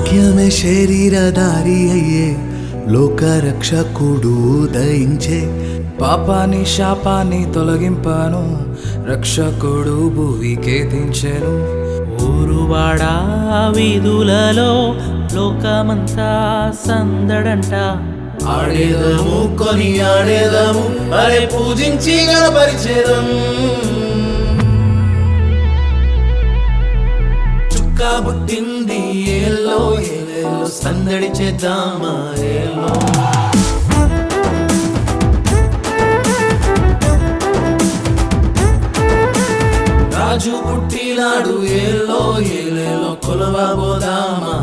వాక్యమే శరీరధారి అయ్యే లోకరక్షకుడు ఉదయించే. పాపాన్ని శాపాన్ని తొలగింపాను, రక్షకుడు భువికే దించెను. ఊరువాడా వీధులలో లోకమంతా సందడంట. ఆడేదము కొని ఆడేదము అరే పూజించి గణపరిచేదం. చుక్క పుట్టింది ఏలో ఏలేలో సందడి చేద్దామా ఏలో. రాజు పుట్టినాడు ఏలో ఏలేలో కొలవబోదామా